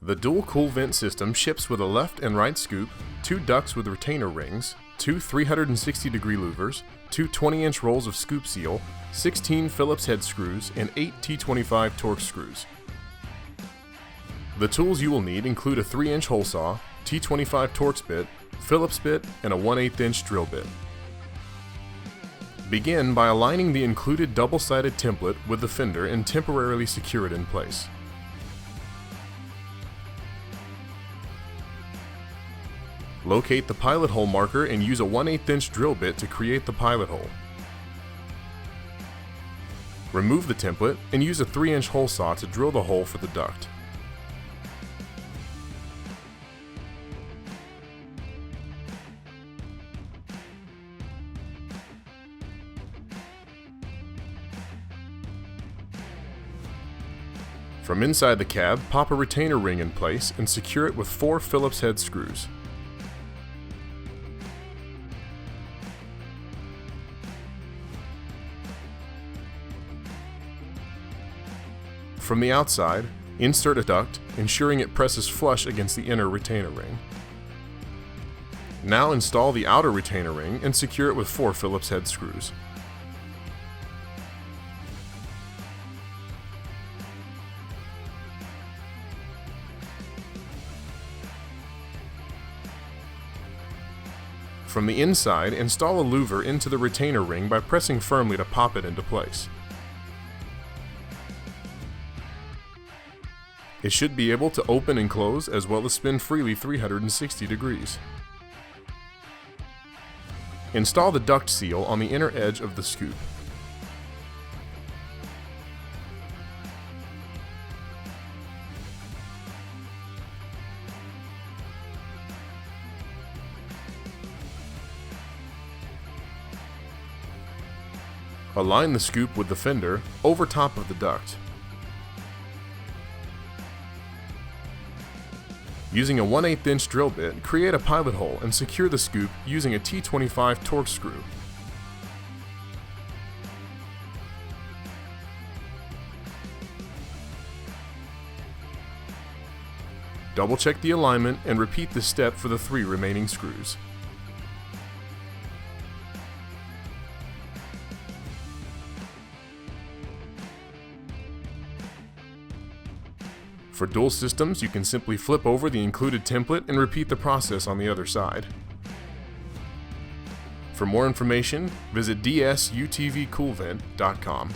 The dual cool vent system ships with a left and right scoop, 2 ducts with retainer rings, 2 360-degree louvers, 2 20-inch rolls of scoop seal, 16 Phillips head screws, and 8 T25 Torx screws. The tools you will need include a 3-inch hole saw, T25 Torx bit, Phillips bit, and a 1/8-inch drill bit. Begin by aligning the included double-sided template with the fender and temporarily secure it in place. Locate the pilot hole marker and use a 1/8-inch drill bit to create the pilot hole. Remove the template and use a 3-inch hole saw to drill the hole for the duct. From inside the cab, pop a retainer ring in place and secure it with 4 Phillips head screws. From the outside, insert a duct, ensuring it presses flush against the inner retainer ring. Now install the outer retainer ring and secure it with 4 Phillips head screws. From the inside, install a louver into the retainer ring by pressing firmly to pop it into place. It should be able to open and close as well as spin freely 360 degrees. Install the duct seal on the inner edge of the scoop. Align the scoop with the fender over top of the duct. Using a 1/8-inch drill bit, create a pilot hole and secure the scoop using a T25 Torx screw. Double check the alignment and repeat this step for the 3 remaining screws. For dual systems, you can simply flip over the included template and repeat the process on the other side. For more information, visit dsutvcoolvent.com.